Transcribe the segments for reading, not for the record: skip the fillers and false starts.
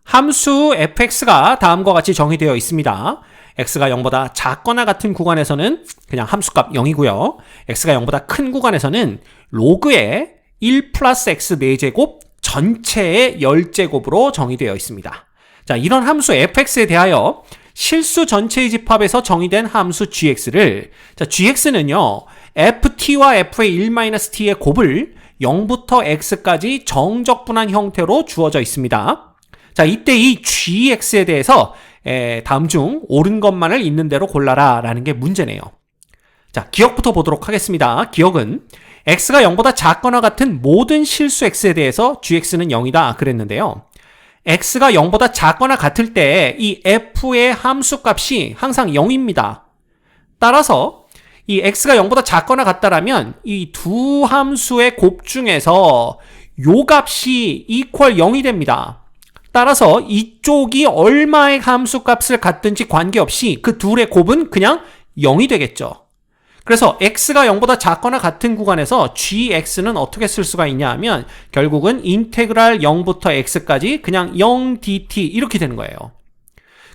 함수 fx가 다음과 같이 정의되어 있습니다. x가 0보다 작거나 같은 구간에서는 그냥 함수값 0이고요. x가 0보다 큰 구간에서는 로그의 1 플러스 x 4제곱 전체의 10제곱으로 정의되어 있습니다. 자, 이런 함수 fx에 대하여 실수 전체의 집합에서 정의된 함수 gx를, 자, gx는요 ft와 f의 1-t의 곱을 0부터 x까지 정적분한 형태로 주어져 있습니다. 자, 이때 이 gx에 대해서 다음 중 옳은 것만을 있는 대로 골라라 라는 게 문제네요. 자, 기억부터 보도록 하겠습니다. 기억은 x가 0보다 작거나 같은 모든 실수 x에 대해서 gx는 0이다 그랬는데요. x가 0보다 작거나 같을 때 이 f의 함수값이 항상 0입니다. 따라서 이 x가 0보다 작거나 같다라면 이 두 함수의 곱 중에서 요 값이 equal 0이 됩니다. 따라서 이쪽이 얼마의 함수값을 갖든지 관계없이 그 둘의 곱은 그냥 0이 되겠죠. 그래서 x가 0보다 작거나 같은 구간에서 gx는 어떻게 쓸 수가 있냐 하면 결국은 인테그랄 0부터 x까지 그냥 0dt 이렇게 되는 거예요.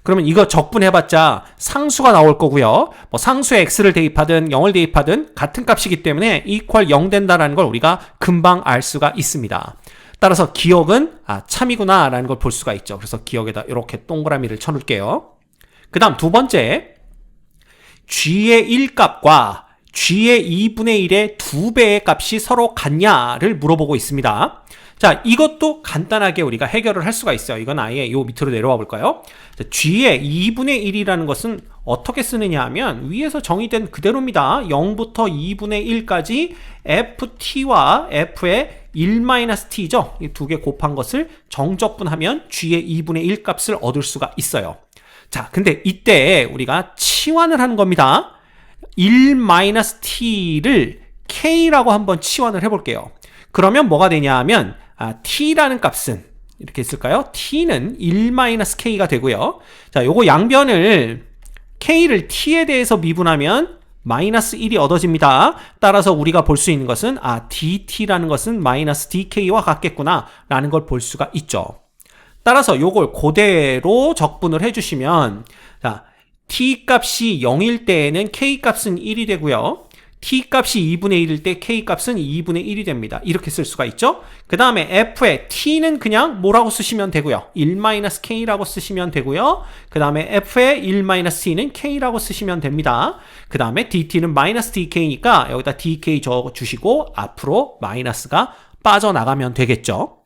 그러면 이거 적분해봤자 상수가 나올 거고요. 뭐 상수에 x를 대입하든 0을 대입하든 같은 값이기 때문에 equal 0 된다는 걸 우리가 금방 알 수가 있습니다. 따라서 기억은 참이구나 라는 걸 볼 수가 있죠. 그래서 기억에다 이렇게 동그라미를 쳐놓을게요. 그 다음 두 번째, g의 1값과 g의 2분의 1의 2배의 값이 서로 같냐를 물어보고 있습니다. 자, 이것도 간단하게 우리가 해결을 할 수가 있어요. 이건 아예 요 밑으로 내려와 볼까요? 자, g의 2분의 1이라는 것은 어떻게 쓰느냐 하면 위에서 정의된 그대로입니다. 0부터 2분의 1까지 ft와 f의 1-t죠. 이 두 개 곱한 것을 정적분하면 g의 2분의 1 값을 얻을 수가 있어요. 자, 근데 이때 우리가 치환을 하는 겁니다. 1-t를 k라고 한번 치환을 해볼게요. 그러면 뭐가 되냐 하면 t라는 값은 이렇게 있을까요? t는 1-k가 되고요. 자, 요거 양변을 k를 t에 대해서 미분하면 마이너스 1이 얻어집니다. 따라서 우리가 볼 수 있는 것은 dt라는 것은 마이너스 dk와 같겠구나 라는 걸 볼 수가 있죠. 따라서 요걸 그대로 적분을 해주시면, 자, t 값이 0일 때에는 k 값은 1이 되고요. t 값이 2분의 1일 때 k 값은 2분의 1이 됩니다. 이렇게 쓸 수가 있죠. 그 다음에 f의 t는 그냥 뭐라고 쓰시면 되고요. 1-k라고 쓰시면 되고요. 그 다음에 f의 1-t는 k라고 쓰시면 됩니다. 그 다음에 dt는 마이너스 dk니까 여기다 dk 적어주시고 앞으로 마이너스가 빠져나가면 되겠죠.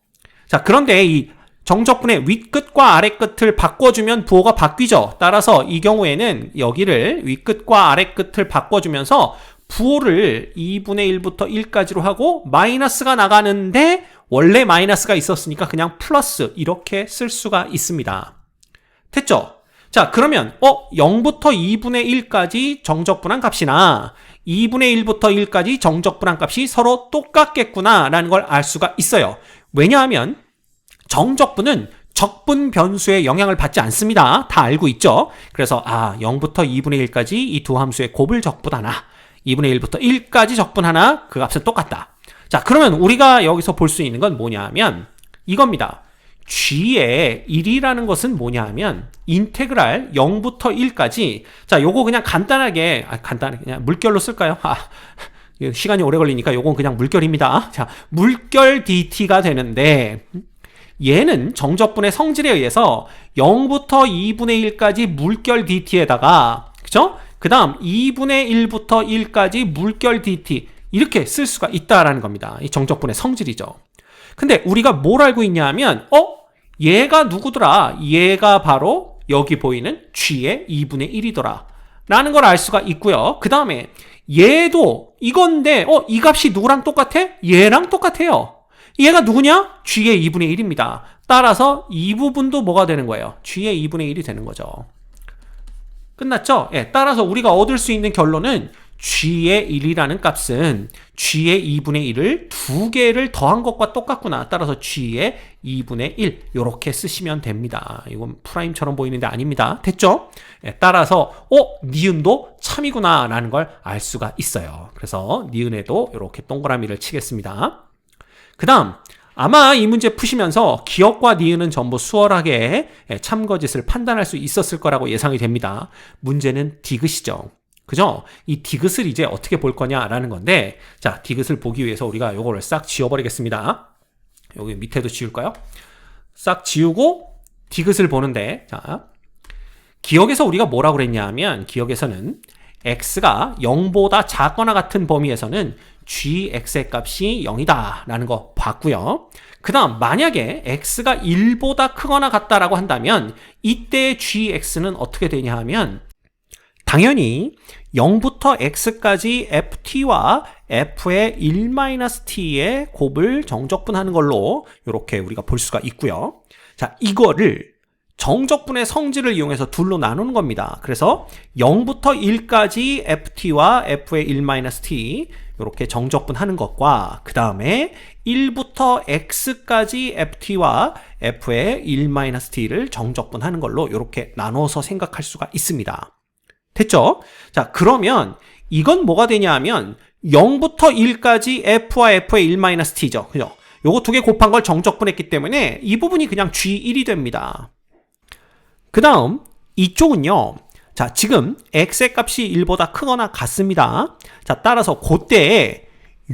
자, 그런데 이 정적분의 윗끝과 아래끝을 바꿔주면 부호가 바뀌죠. 따라서 이 경우에는 여기를 윗끝과 아래끝을 바꿔주면서 부호를 2분의 1부터 1까지로 하고 마이너스가 나가는데 원래 마이너스가 있었으니까 그냥 플러스 이렇게 쓸 수가 있습니다. 됐죠? 자, 그러면 0부터 2분의 1까지 정적분한 값이나 2분의 1부터 1까지 정적분한 값이 서로 똑같겠구나 라는 걸 알 수가 있어요. 왜냐하면 정적분은 적분 변수의 영향을 받지 않습니다. 다 알고 있죠? 그래서 0부터 2분의 1까지 이 두 함수의 곱을 적분하나 2분의 1부터 1까지 적분하나 그 값은 똑같다. 자, 그러면 우리가 여기서 볼 수 있는 건 뭐냐 하면 이겁니다. g의 1이라는 것은 뭐냐 하면 인테그랄 0부터 1까지, 자, 요거 그냥 간단하게 그냥 물결로 쓸까요? 시간이 오래 걸리니까 요건 그냥 물결입니다. 자, 물결 dt가 되는데 얘는 정적분의 성질에 의해서 0부터 2분의 1까지 물결 dt에다가, 그쵸? 그 다음 2분의 1부터 1까지 물결 dt 이렇게 쓸 수가 있다라는 겁니다. 이 정적분의 성질이죠. 근데 우리가 뭘 알고 있냐 하면 얘가 누구더라? 얘가 바로 여기 보이는 g의 2분의 1이더라 라는 걸 알 수가 있고요. 그 다음에 얘도 이건데 이 값이 누구랑 똑같아? 얘랑 똑같아요. 얘가 누구냐? g의 2분의 1입니다. 따라서 이 부분도 뭐가 되는 거예요? g의 2분의 1이 되는 거죠. 끝났죠? 예, 따라서 우리가 얻을 수 있는 결론은 g의 1이라는 값은 g의 2분의 1을 두 개를 더한 것과 똑같구나. 따라서 g의 2분의 1 이렇게 쓰시면 됩니다. 이건 프라임처럼 보이는데 아닙니다. 됐죠? 예, 따라서 니은도 참이구나 라는 걸 알 수가 있어요. 그래서 니은에도 이렇게 동그라미를 치겠습니다. 그 다음 아마 이 문제 푸시면서 기억과 니은은 전부 수월하게 참거짓을 판단할 수 있었을 거라고 예상이 됩니다. 문제는 디귿이죠. 그죠? 이 디귿을 이제 어떻게 볼 거냐라는 건데, 자, 디귿을 보기 위해서 우리가 요거를 싹 지워버리겠습니다. 여기 밑에도 지울까요? 싹 지우고 디귿을 보는데, 자, 기억에서 우리가 뭐라고 그랬냐 하면, 기억에서는 x가 0보다 작거나 같은 범위에서는 gx의 값이 0이다 라는 거 봤고요. 그 다음 만약에 x가 1보다 크거나 같다라고 한다면 이때 gx는 어떻게 되냐 하면 당연히 0부터 x까지 ft와 f의 1-t의 곱을 정적분하는 걸로 이렇게 우리가 볼 수가 있고요. 자, 이거를 정적분의 성질을 이용해서 둘로 나누는 겁니다. 그래서 0부터 1까지 ft와 f의 1-t 이렇게 정적분하는 것과 그 다음에 1부터 x까지 ft와 f의 1-t를 정적분하는 걸로 이렇게 나눠서 생각할 수가 있습니다. 됐죠? 자, 그러면 이건 뭐가 되냐 하면 0부터 1까지 f와 f의 1-t죠. 그죠? 요거 두 개 곱한 걸 정적분했기 때문에 이 부분이 그냥 g1이 됩니다. 그 다음 이쪽은요. 자, 지금 x의 값이 1보다 크거나 같습니다. 자, 따라서 그때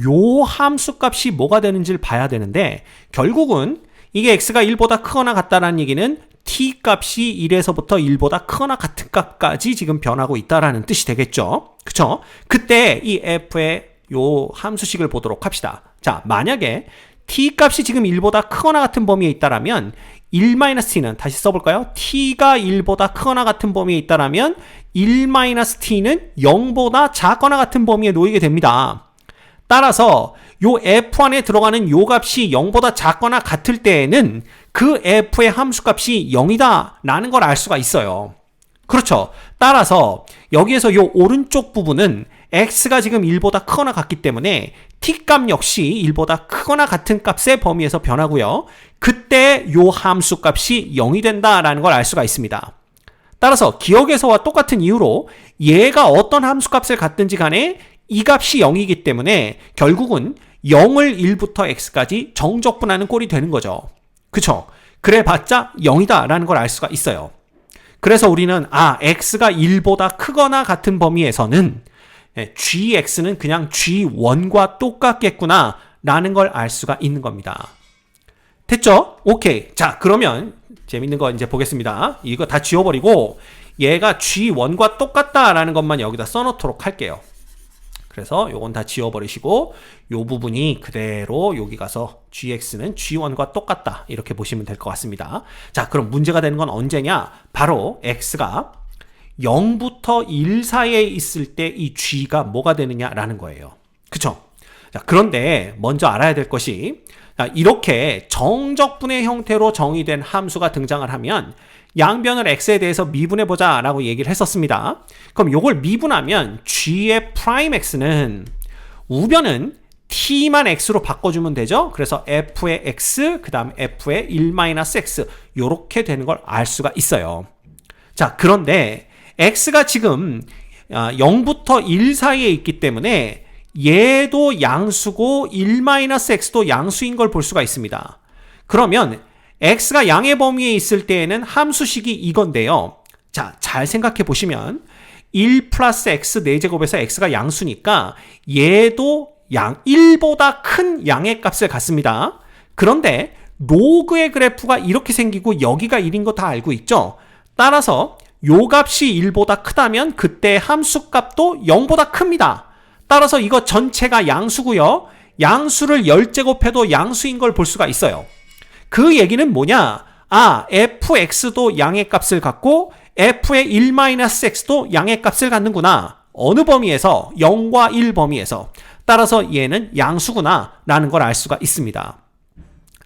요 함수 값이 뭐가 되는지를 봐야 되는데 결국은 이게 x가 1보다 크거나 같다라는 얘기는 t 값이 1에서부터 1보다 크거나 같은 값까지 지금 변하고 있다라는 뜻이 되겠죠. 그쵸? 그때 이 f의 요 함수식을 보도록 합시다. 자, 만약에 t 값이 지금 1보다 크거나 같은 범위에 있다라면 1-t는 다시 써볼까요? t가 1보다 크거나 같은 범위에 있다라면 1-t는 0보다 작거나 같은 범위에 놓이게 됩니다. 따라서 요 f 안에 들어가는 요 값이 0보다 작거나 같을 때에는 그 f의 함수값이 0이다 라는 걸 알 수가 있어요. 그렇죠. 따라서 여기에서 요 오른쪽 부분은 x가 지금 1보다 크거나 같기 때문에 t값 역시 1보다 크거나 같은 값의 범위에서 변하고요. 그때 요 함수값이 0이 된다라는 걸 알 수가 있습니다. 따라서 기억에서와 똑같은 이유로 얘가 어떤 함수값을 갖든지 간에 이 값이 0이기 때문에 결국은 0을 1부터 x까지 정적분하는 꼴이 되는 거죠. 그쵸? 그래봤자 0이다 라는 걸 알 수가 있어요. 그래서 우리는 x가 1보다 크거나 같은 범위에서는 gx는 그냥 g1과 똑같겠구나 라는 걸 알 수가 있는 겁니다. 됐죠? 오케이. 자, 그러면 재밌는 거 이제 보겠습니다. 이거 다 지워버리고 얘가 g1과 똑같다라는 것만 여기다 써놓도록 할게요. 그래서 요건 다 지워버리시고 요 부분이 그대로 여기 가서 gx는 g1과 똑같다 이렇게 보시면 될 것 같습니다. 자, 그럼 문제가 되는 건 언제냐? 바로 x가 0부터 1 사이에 있을 때 이 g가 뭐가 되느냐라는 거예요. 그쵸? 자, 그런데 먼저 알아야 될 것이 이렇게 정적분의 형태로 정의된 함수가 등장을 하면 양변을 x에 대해서 미분해보자 라고 얘기를 했었습니다. 그럼 요걸 미분하면 g의 프라임 x는 우변은 t만 x로 바꿔주면 되죠. 그래서 f의 x 그 다음 f의 1-x 요렇게 되는 걸 알 수가 있어요. 자, 그런데 x가 지금 0부터 1 사이에 있기 때문에 얘도 양수고 1-x도 양수인 걸 볼 수가 있습니다. 그러면 x가 양의 범위에 있을 때에는 함수식이 이건데요. 자, 잘 생각해 보시면 1 플러스 x 4제곱에서 x가 양수니까 얘도 1보다 큰 양의 값을 갖습니다. 그런데 로그의 그래프가 이렇게 생기고 여기가 1인 거 다 알고 있죠? 따라서 요 값이 1보다 크다면 그때 함수값도 0보다 큽니다. 따라서 이거 전체가 양수고요. 양수를 10제곱해도 양수인 걸 볼 수가 있어요. 그 얘기는 뭐냐? fx도 양의 값을 갖고 f의 1-x도 양의 값을 갖는구나. 어느 범위에서? 0과 1 범위에서. 따라서 얘는 양수구나 라는 걸 알 수가 있습니다.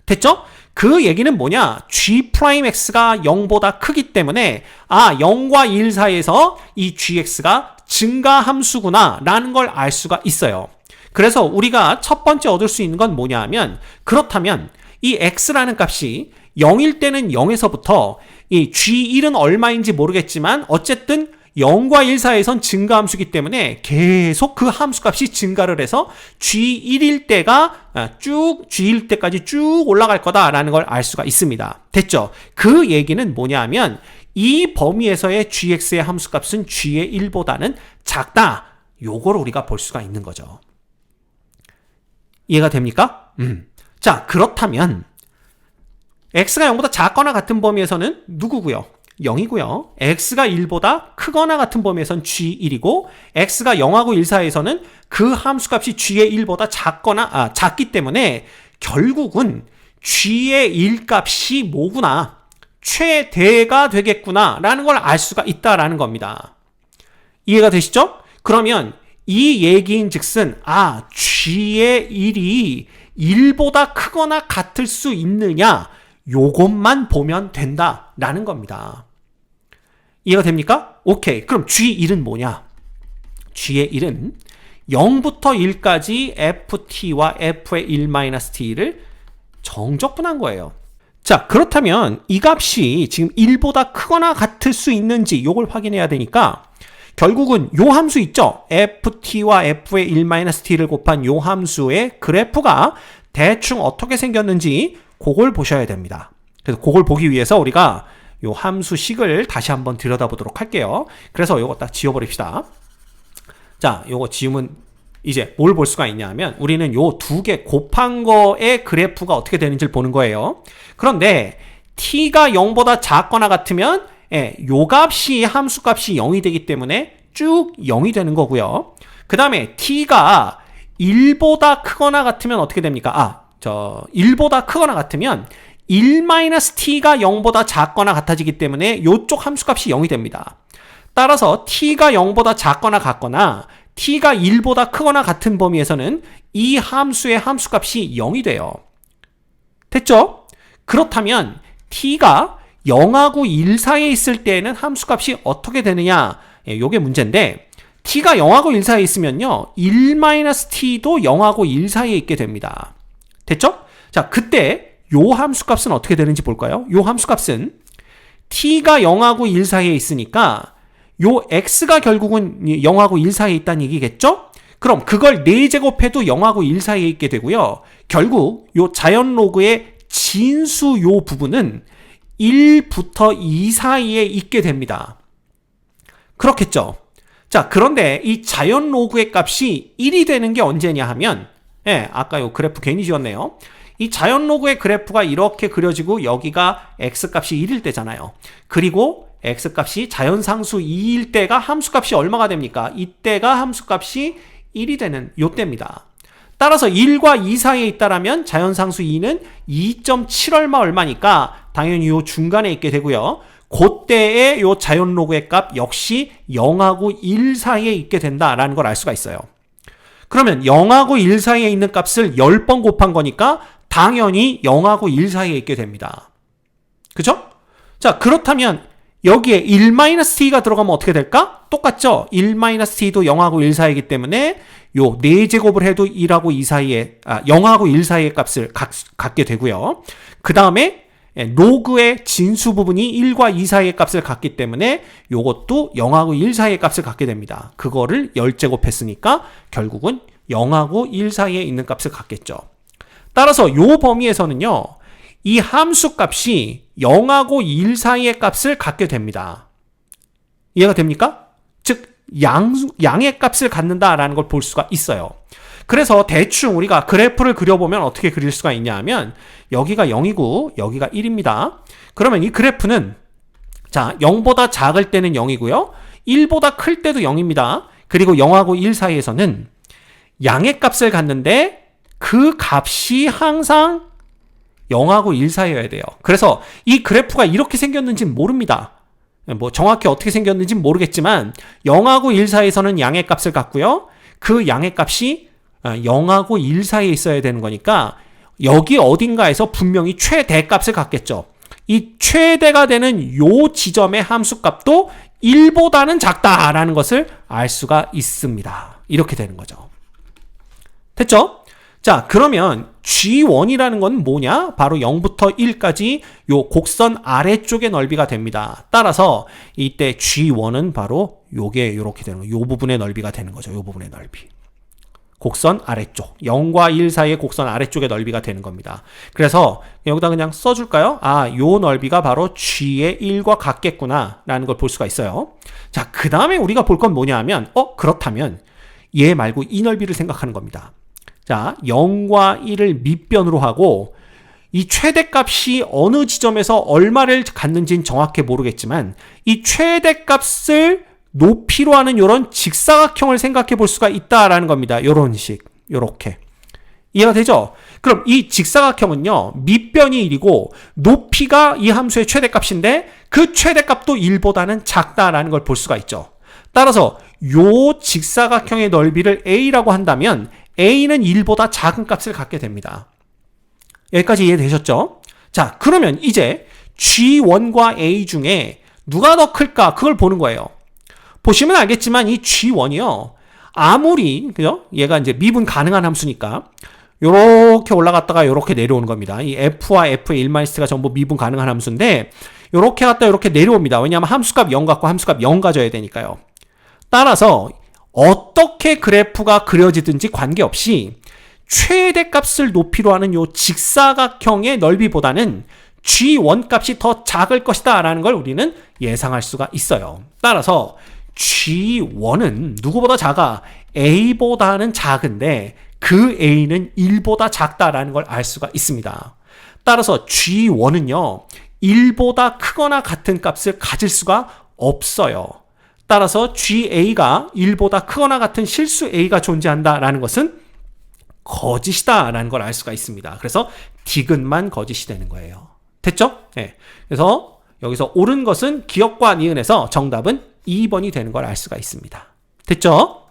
됐죠? 그 얘기는 뭐냐? g'x가 0보다 크기 때문에 0과 1 사이에서 이 gx가 증가함수구나 라는 걸 알 수가 있어요. 그래서 우리가 첫 번째 얻을 수 있는 건 뭐냐 하면 그렇다면 이 x라는 값이 0일 때는 0에서부터 이 g1은 얼마인지 모르겠지만 어쨌든 0과 1 사이에선 증가함수이기 때문에 계속 그 함수값이 증가를 해서 G1일 때가 G일 때까지 쭉 올라갈 거다라는 걸 알 수가 있습니다. 됐죠? 그 얘기는 뭐냐면 이 범위에서의 gx의 함수값은 g의 1보다는 작다. 요걸 우리가 볼 수가 있는 거죠. 이해가 됩니까? 자, 그렇다면 x가 0보다 작거나 같은 범위에서는 누구고요? 0이고요. x가 1보다 크거나 같은 범위에서는 g1이고 x가 0하고 1 사이에서는 그 함수값이 g의 1보다 작기 때문에 결국은 g의 1값이 뭐구나? 최대가 되겠구나 라는 걸 알 수가 있다라는 겁니다. 이해가 되시죠? 그러면 이 얘기인 즉슨 g의 1이 1보다 크거나 같을 수 있느냐 요것만 보면 된다라는 겁니다. 이해가 됩니까? 오케이. 그럼 G1은 뭐냐? G의 1은 0부터 1까지 ft와 f의 1-t를 정적분한 거예요. 자, 그렇다면 이 값이 지금 1보다 크거나 같을 수 있는지 요걸 확인해야 되니까 결국은 요 함수 있죠? ft와 f의 1-t를 곱한 요 함수의 그래프가 대충 어떻게 생겼는지 그걸 보셔야 됩니다. 그래서 그걸 보기 위해서 우리가 요 함수식을 다시 한번 들여다보도록 할게요. 그래서 요거 딱 지워버립시다. 자, 요거 지우면 이제 뭘 볼 수가 있냐면 우리는 요 두 개 곱한 거의 그래프가 어떻게 되는지를 보는 거예요. 그런데 t가 0보다 작거나 같으면 요 값이 함수값이 0이 되기 때문에 쭉 0이 되는 거고요. 그 다음에 t가 1보다 크거나 같으면 어떻게 됩니까? 1보다 크거나 같으면 1-t가 0보다 작거나 같아지기 때문에 요쪽 함수값이 0이 됩니다. 따라서 t가 0보다 작거나 같거나 t가 1보다 크거나 같은 범위에서는 이 함수의 함수값이 0이 돼요. 됐죠? 그렇다면 t가 0하고 1 사이에 있을 때에는 함수값이 어떻게 되느냐? 요게 문제인데 t가 0하고 1 사이에 있으면요 1-t도 0하고 1 사이에 있게 됩니다. 됐죠? 자, 그때 요 함수값은 어떻게 되는지 볼까요? 요 함수값은 t가 0하고 1 사이에 있으니까 요 x가 결국은 0하고 1 사이에 있다는 얘기겠죠? 그럼 그걸 4제곱해도 0하고 1 사이에 있게 되고요. 결국 요 자연 로그의 진수 요 부분은 1부터 2 사이에 있게 됩니다. 그렇겠죠? 자, 그런데 이 자연 로그의 값이 1이 되는 게 언제냐 하면 아까 요 그래프 괜히 지웠네요. 이 자연 로그의 그래프가 이렇게 그려지고 여기가 x값이 1일 때잖아요. 그리고 x값이 자연상수 2일 때가 함수값이 얼마가 됩니까? 이때가 함수값이 1이 되는 요때입니다. 따라서 1과 2 사이에 있다라면 자연상수 2는 2.7 얼마니까 당연히 요 중간에 있게 되고요. 그때의 요 자연 로그의 값 역시 0하고 1 사이에 있게 된다라는 걸 알 수가 있어요. 그러면 0하고 1 사이에 있는 값을 10번 곱한 거니까 당연히 0하고 1 사이에 있게 됩니다. 그죠? 자, 그렇다면 여기에 1-t가 들어가면 어떻게 될까? 똑같죠? 1-t도 0하고 1 사이이기 때문에 요 4제곱을 해도 1하고 2 사이에 0하고 1 사이의 값을 갖게 되고요. 그 다음에 로그의 진수 부분이 1과 2 사이의 값을 갖기 때문에 요것도 0하고 1 사이의 값을 갖게 됩니다. 그거를 10제곱했으니까 결국은 0하고 1 사이에 있는 값을 갖겠죠. 따라서 요 범위에서는요. 이 함수값이 0하고 1 사이의 값을 갖게 됩니다. 이해가 됩니까? 즉 양의 값을 갖는다라는 걸 볼 수가 있어요. 그래서 대충 우리가 그래프를 그려보면 어떻게 그릴 수가 있냐 하면 여기가 0이고 여기가 1입니다. 그러면 이 그래프는 자 0보다 작을 때는 0이고요. 1보다 클 때도 0입니다. 그리고 0하고 1 사이에서는 양의 값을 갖는데 그 값이 항상 0하고 1 사이여야 돼요. 그래서 이 그래프가 이렇게 생겼는지는 모릅니다. 뭐 정확히 어떻게 생겼는지는 모르겠지만 0하고 1 사이에서는 양의 값을 갖고요. 그 양의 값이 0하고 1 사이에 있어야 되는 거니까 여기 어딘가에서 분명히 최대값을 갖겠죠. 이 최대가 되는 요 지점의 함수값도 1보다는 작다라는 것을 알 수가 있습니다. 이렇게 되는 거죠. 됐죠? 자, 그러면 G1이라는 건 뭐냐? 바로 0부터 1까지 요 곡선 아래쪽의 넓이가 됩니다. 따라서 이때 G1은 바로 요게 요렇게 되는 거예요. 요 부분의 넓이가 되는 거죠. 요 부분의 넓이. 곡선 아래쪽. 0과 1 사이의 곡선 아래쪽의 넓이가 되는 겁니다. 그래서 여기다 그냥 써줄까요? 요 넓이가 바로 G의 1과 같겠구나 라는 걸 볼 수가 있어요. 자, 그 다음에 우리가 볼 건 뭐냐 하면 그렇다면 얘 말고 이 넓이를 생각하는 겁니다. 자, 0과 1을 밑변으로 하고 이 최대값이 어느 지점에서 얼마를 갖는지는 정확히 모르겠지만 이 최대값을 높이로 하는 이런 직사각형을 생각해 볼 수가 있다라는 겁니다. 이런 식, 요렇게. 이해가 되죠? 그럼 이 직사각형은요, 밑변이 1이고 높이가 이 함수의 최대값인데 그 최대값도 1보다는 작다라는 걸 볼 수가 있죠. 따라서 요 직사각형의 넓이를 A라고 한다면 A는 1보다 작은 값을 갖게 됩니다. 여기까지 이해되셨죠? 자, 그러면 이제 G1과 A 중에 누가 더 클까? 그걸 보는 거예요. 보시면 알겠지만 이 G1이요. 아무리, 그죠? 얘가 이제 미분 가능한 함수니까 요렇게 올라갔다가 요렇게 내려오는 겁니다. 이 F와 F의 1-T가 전부 미분 가능한 함수인데 요렇게 갔다 요렇게 내려옵니다. 왜냐하면 함수값 0 갖고 함수값 0 가져야 되니까요. 따라서 어떻게 그래프가 그려지든지 관계없이 최대값을 높이로 하는 요 직사각형의 넓이보다는 G1 값이 더 작을 것이다 라는 걸 우리는 예상할 수가 있어요. 따라서 G1은 누구보다 작아? A보다는 작은데 그 A는 1보다 작다라는 걸 알 수가 있습니다. 따라서 G1은요 1보다 크거나 같은 값을 가질 수가 없어요. 따라서 GA가 1보다 크거나 같은 실수 A가 존재한다라는 것은 거짓이다라는 걸 알 수가 있습니다. 그래서 디귿만 거짓이 되는 거예요. 됐죠? 네. 그래서 여기서 옳은 것은 기억과 니은에서 정답은 2번이 되는 걸 알 수가 있습니다. 됐죠?